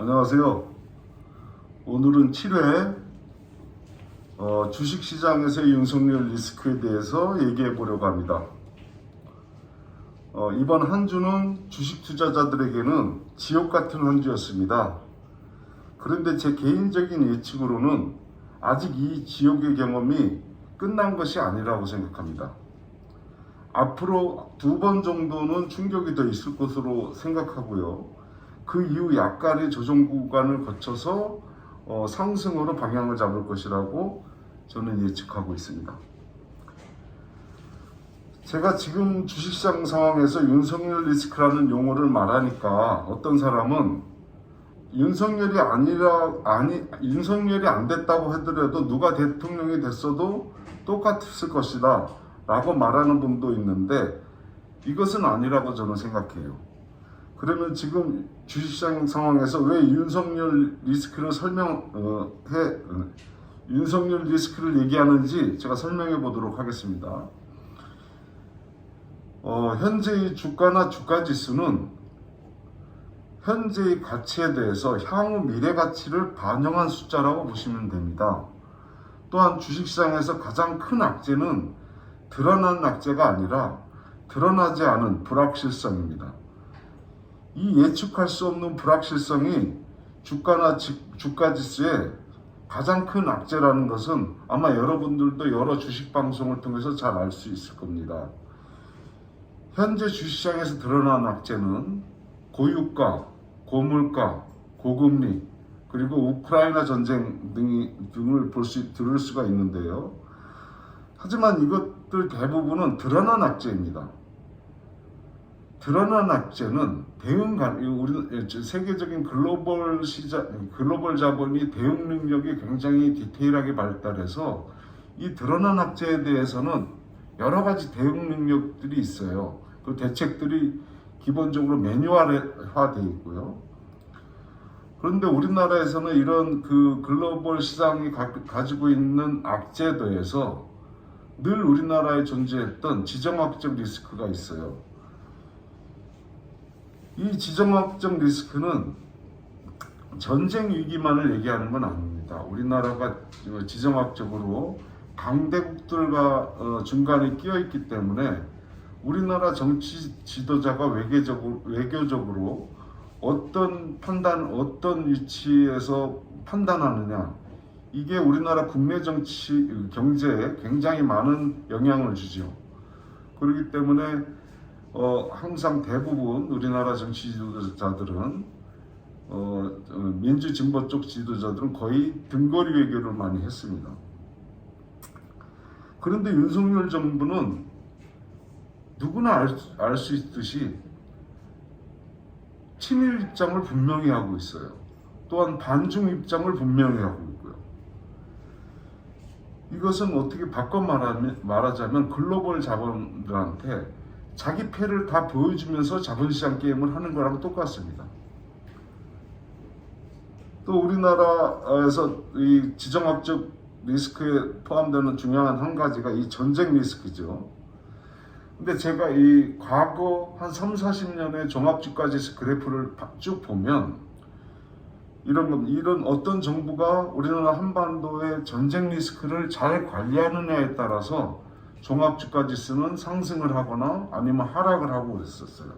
안녕하세요. 오늘은 7회 주식시장에서의 윤석열 리스크에 대해서 얘기해 보려고 합니다. 이번 한 주는 주식 투자자들에게는 지옥 같은 한 주였습니다. 그런데 제 개인적인 예측으로는 아직 이 지옥의 경험이 끝난 것이 아니라고 생각합니다. 앞으로 2번 정도는 충격이 더 있을 것으로 생각하고요. 그 이후 약간의 조정 구간을 거쳐서 상승으로 방향을 잡을 것이라고 저는 예측하고 있습니다. 제가 지금 주식시장 상황에서 윤석열 리스크라는 용어를 말하니까 어떤 사람은 윤석열이 안 됐다고 하더라도 누가 대통령이 됐어도 똑같을 것이다 라고 말하는 분도 있는데 이것은 아니라고 저는 생각해요. 그러면 지금 주식시장 상황에서 왜 윤석열 리스크를 윤석열 리스크를 얘기하는지 제가 설명해 보도록 하겠습니다. 현재의 주가나 주가 지수는 현재의 가치에 대해서 향후 미래 가치를 반영한 숫자라고 보시면 됩니다. 또한 주식시장에서 가장 큰 악재는 드러난 악재가 아니라 드러나지 않은 불확실성입니다. 이 예측할 수 없는 불확실성이 주가나 주가 지수의 가장 큰 악재라는 것은 아마 여러분들도 여러 주식 방송을 통해서 잘 알 수 있을 겁니다. 현재 주식시장에서 드러난 악재는 고유가, 고물가, 고금리, 그리고 우크라이나 전쟁 등을 들을 수가 있는데요. 하지만 이것들 대부분은 드러난 악재입니다. 드러난 악재는 우리 세계적인 글로벌 자본이 대응 능력이 굉장히 디테일하게 발달해서 이 드러난 악재에 대해서는 여러 가지 대응 능력들이 있어요. 그 대책들이 기본적으로 매뉴얼화되어 있고요. 그런데 우리나라에서는 이런 그 글로벌 시장이 가지고 있는 악재에 대해서 늘 우리나라에 존재했던 지정학적 리스크가 있어요. 이 지정학적 리스크는 전쟁 위기만을 얘기하는 건 아닙니다. 우리나라가 지정학적으로 강대국들과 중간에 끼어 있기 때문에 우리나라 정치 지도자가 외교적으로 어떤 위치에서 판단하느냐, 이게 우리나라 국내 정치 경제에 굉장히 많은 영향을 주죠. 그렇기 때문에 항상 대부분 우리나라 정치 지도자들은 민주 진보 쪽 지도자들은 거의 등거리 외교를 많이 했습니다. 그런데 윤석열 정부는 누구나 알 수 있듯이 친일 입장을 분명히 하고 있어요. 또한 반중 입장을 분명히 하고 있고요. 이것은 어떻게 바꿔 말하자면 글로벌 자본들한테 자기 패를 다 보여주면서 자본시장 게임을 하는 거랑 똑같습니다. 또 우리나라에서 이 지정학적 리스크에 포함되는 중요한 한 가지가 이 전쟁 리스크죠. 근데 제가 이 과거 한 30-40년의 종합주가지수 그래프를 쭉 보면 이런 어떤 정부가 우리나라 한반도의 전쟁 리스크를 잘 관리하느냐에 따라서 종합주가지수는 상승을 하거나 아니면 하락을 하고 그랬었어요.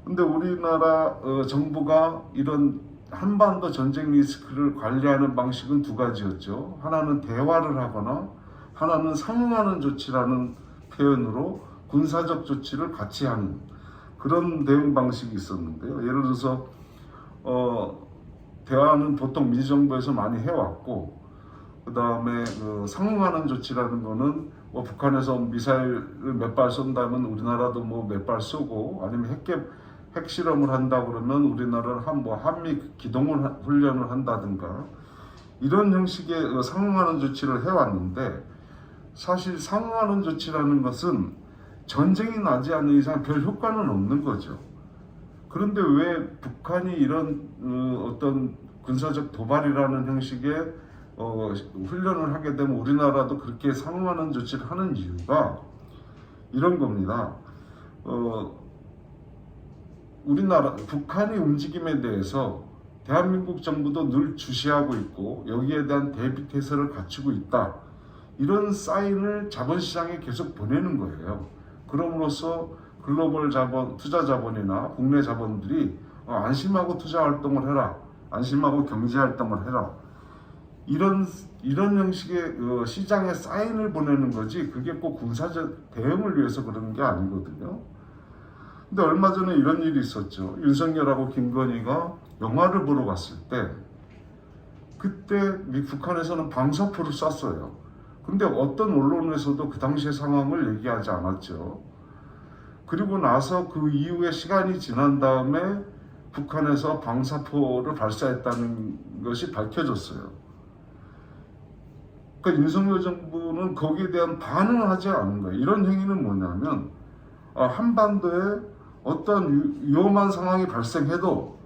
근데 우리나라 정부가 이런 한반도 전쟁 리스크를 관리하는 방식은 두 가지였죠. 하나는 대화를 하거나 하나는 상응하는 조치라는 표현으로 군사적 조치를 같이 하는 그런 대응 방식이 있었는데요. 예를 들어서 대화는 보통 민주정부에서 많이 해왔고, 그 다음에 상응하는 조치라는 거는 북한에서 미사일을 몇 발 쏜다면 우리나라도 몇 발 쏘고, 아니면 핵실험을 한다 그러면 우리나라는 한미 기동 훈련을 한다든가 이런 형식의 상응하는 조치를 해왔는데, 사실 상응하는 조치라는 것은 전쟁이 나지 않는 이상 별 효과는 없는 거죠. 그런데 왜 북한이 이런 어떤 군사적 도발이라는 형식의 훈련을 하게 되면 우리나라도 그렇게 상응하는 조치를 하는 이유가 이런 겁니다. 우리나라 북한의 움직임에 대해서 대한민국 정부도 늘 주시하고 있고 여기에 대한 대비 태세를 갖추고 있다. 이런 사인을 자본시장에 계속 보내는 거예요. 그럼으로써 글로벌 자본, 투자 자본이나 국내 자본들이 안심하고 투자 활동을 해라. 안심하고 경제 활동을 해라. 이런 형식의 시장에 사인을 보내는 거지 그게 꼭 군사적 대응을 위해서 그러는 게 아니거든요. 근데 얼마 전에 이런 일이 있었죠. 윤석열하고 김건희가 영화를 보러 갔을 때 그때 북한에서는 방사포를 쐈어요. 근데 어떤 언론에서도 그 당시의 상황을 얘기하지 않았죠. 그리고 나서 그 이후에 시간이 지난 다음에 북한에서 방사포를 발사했다는 것이 밝혀졌어요. 그러니까 윤석열 정부는 거기에 대한 반응을 하지 않은 거예요. 이런 행위는 뭐냐면 한반도에 어떤 위험한 상황이 발생해도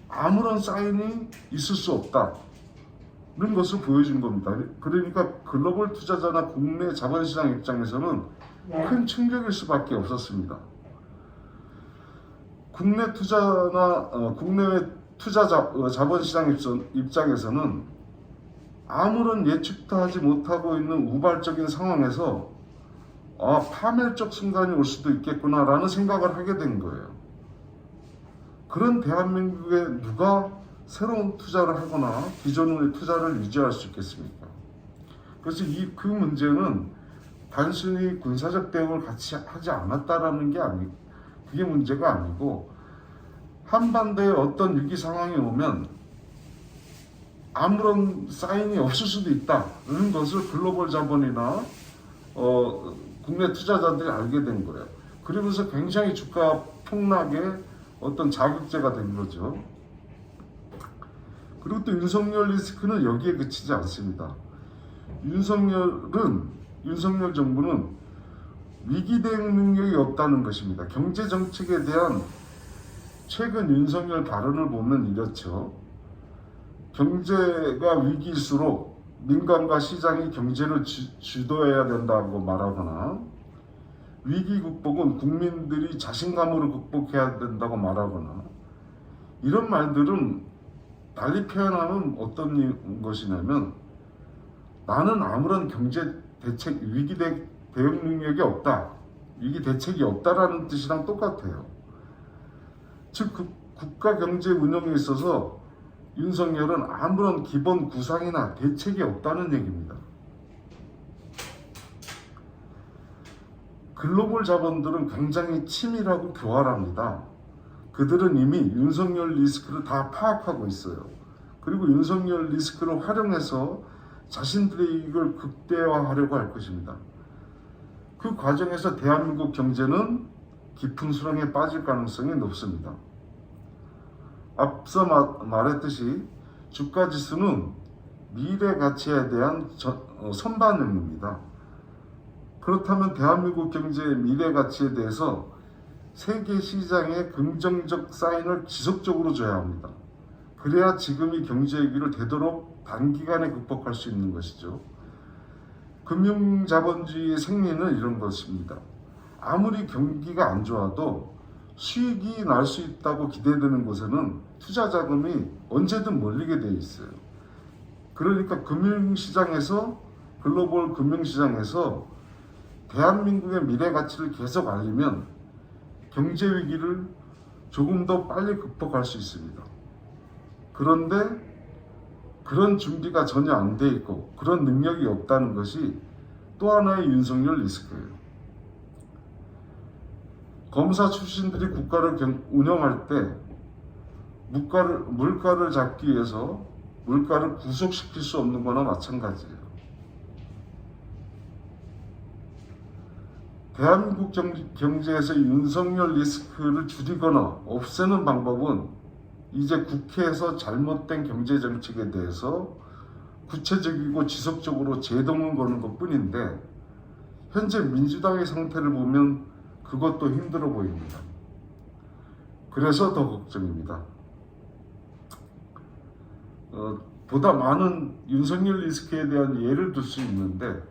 아무런 사인이 있을 수 없다는 것을 보여준 겁니다. 그러니까 글로벌 투자자나 국내 자본시장 입장에서는 큰 충격일 수밖에 없었습니다. 국내 투자나 국내외 투자 자본시장 입장에서는 아무런 예측도 하지 못하고 있는 우발적인 상황에서 파멸적 순간이 올 수도 있겠구나라는 생각을 하게 된 거예요. 그런 대한민국에 누가 새로운 투자를 하거나 기존의 투자를 유지할 수 있겠습니까? 그래서 그 문제는 단순히 군사적 대응을 같이 하지 않았다라는 게 그게 문제가 아니고 한반도에 어떤 위기 상황이 오면 아무런 사인이 없을 수도 있다는 것을 글로벌 자본이나 국내 투자자들이 알게 된 거예요. 그러면서 굉장히 주가 폭락의 어떤 자극제가 된 거죠. 그리고 또 윤석열 리스크는 여기에 그치지 않습니다. 윤석열 정부는 위기 대응 능력이 없다는 것입니다. 경제 정책에 대한 최근 윤석열 발언을 보면 이렇죠. 경제가 위기일수록 민간과 시장이 경제를 주도해야 된다고 말하거나 위기 극복은 국민들이 자신감으로 극복해야 된다고 말하거나 이런 말들은 달리 표현하면 어떤 것이냐면 나는 아무런 경제 대책, 위기 대응 능력이 없다. 위기 대책이 없다라는 뜻이랑 똑같아요. 즉 국가 경제 운영에 있어서 윤석열은 아무런 기본 구상이나 대책이 없다는 얘기입니다. 글로벌 자본들은 굉장히 치밀하고 교활합니다. 그들은 이미 윤석열 리스크를 다 파악하고 있어요. 그리고 윤석열 리스크를 활용해서 자신들의 이익을 극대화하려고 할 것입니다. 그 과정에서 대한민국 경제는 깊은 수렁에 빠질 가능성이 높습니다. 앞서 말했듯이 주가지수는 미래 가치에 대한 선반영입니다. 그렇다면 대한민국 경제의 미래 가치에 대해서 세계 시장에 긍정적 사인을 지속적으로 줘야 합니다. 그래야 지금의 경제 위기를 되도록 단기간에 극복할 수 있는 것이죠. 금융자본주의의 생리는 이런 것입니다. 아무리 경기가 안 좋아도 수익이 날 수 있다고 기대되는 곳에는 투자 자금이 언제든 몰리게 돼 있어요. 그러니까 금융시장에서 글로벌 금융시장에서 대한민국의 미래 가치를 계속 알리면 경제 위기를 조금 더 빨리 극복할 수 있습니다. 그런데 그런 준비가 전혀 안 돼 있고 그런 능력이 없다는 것이 또 하나의 윤석열 리스크예요. 검사 출신들이 국가를 운영할 때 물가를 잡기 위해서 물가를 구속시킬 수 없는 거나 마찬가지예요. 대한민국 경제에서 윤석열 리스크를 줄이거나 없애는 방법은 이제 국회에서 잘못된 경제 정책에 대해서 구체적이고 지속적으로 제동을 거는 것 뿐인데 현재 민주당의 상태를 보면 그것도 힘들어 보입니다. 그래서 더 걱정입니다. 보다 많은 윤석열 리스크에 대한 예를 들 수 있는데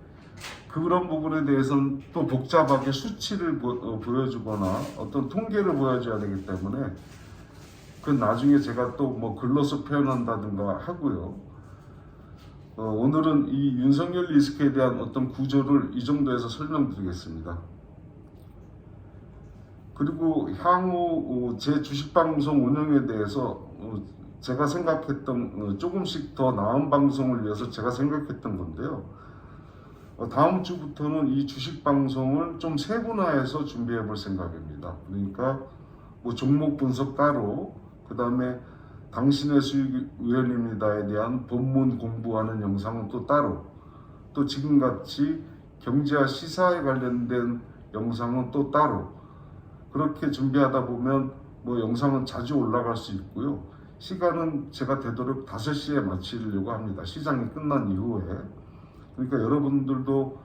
그런 부분에 대해서는 또 복잡하게 수치를 보여주거나 어떤 통계를 보여줘야 되기 때문에 그 나중에 제가 또 뭐 글로서 표현한다든가 하고요. 오늘은 이 윤석열 리스크에 대한 어떤 구조를 이 정도에서 설명드리겠습니다. 그리고 향후 제 주식방송 운영에 대해서 제가 생각했던 조금씩 더 나은 방송을 위해서 제가 생각했던 건데요. 다음 주부터는 이 주식방송을 좀 세분화해서 준비해 볼 생각입니다. 그러니까 뭐 종목 분석 따로, 그 다음에 당신의 수익 위원입니다에 대한 본문 공부하는 영상은 또 따로, 또 지금같이 경제와 시사에 관련된 영상은 또 따로, 그렇게 준비하다 보면 뭐 영상은 자주 올라갈 수 있고요. 시간은 제가 되도록 5시에 마치려고 합니다. 시장이 끝난 이후에. 그러니까 여러분들도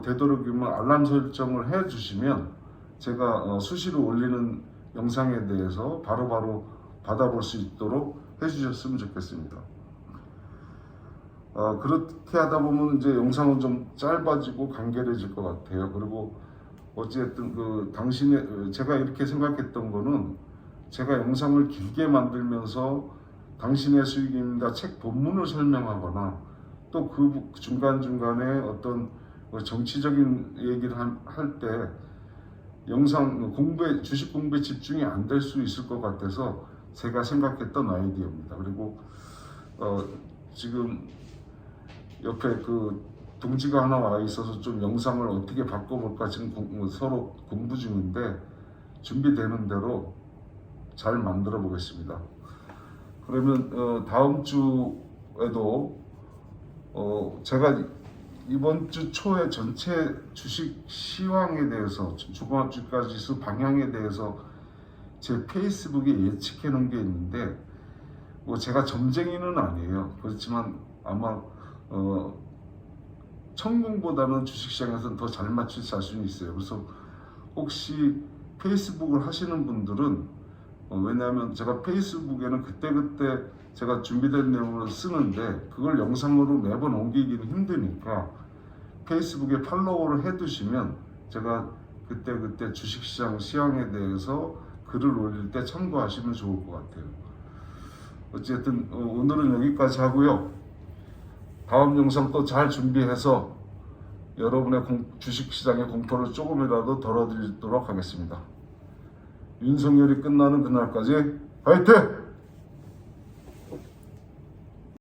되도록이면 알람 설정을 해 주시면 제가 수시로 올리는 영상에 대해서 바로바로 받아볼 수 있도록 해주셨으면 좋겠습니다. 그렇게 하다 보면 이제 영상은 좀 짧아지고 간결해질 것 같아요. 그리고 어쨌든 제가 이렇게 생각했던 거는, 제가 영상을 길게 만들면서 당신의 수익입니다 책 본문을 설명하거나, 또 그 중간중간에 어떤 정치적인 얘기를 할 때 영상 주식 공부에 집중이 안 될 수 있을 것 같아서 제가 생각했던 아이디어입니다. 그리고 지금 옆에 동지가 하나 와 있어서 좀 영상을 어떻게 바꿔볼까 지금 서로 공부 중인데, 준비되는 대로 잘 만들어 보겠습니다. 그러면 다음 주에도 제가 이번 주 초에 전체 주식 시황에 대해서, 주봉합주가지수 방향에 대해서 제 페이스북에 예측해 놓은 게 있는데, 뭐 제가 점쟁이는 아니에요. 그렇지만 아마 천공보다는 주식시장에서는 더 잘 맞출 자신이 있어요. 그래서 혹시 페이스북을 하시는 분들은, 왜냐하면 제가 페이스북에는 그때그때 제가 준비된 내용을 쓰는데 그걸 영상으로 매번 옮기기는 힘드니까 페이스북에 팔로우를 해두시면 제가 그때그때 주식시장 시황에 대해서 글을 올릴 때 참고하시면 좋을 것 같아요. 어쨌든 오늘은 여기까지 하고요. 다음 영상 또 잘 준비해서 여러분의 주식시장의 공포를 조금이라도 덜어드리도록 하겠습니다. 윤석열이 끝나는 그날까지 화이팅!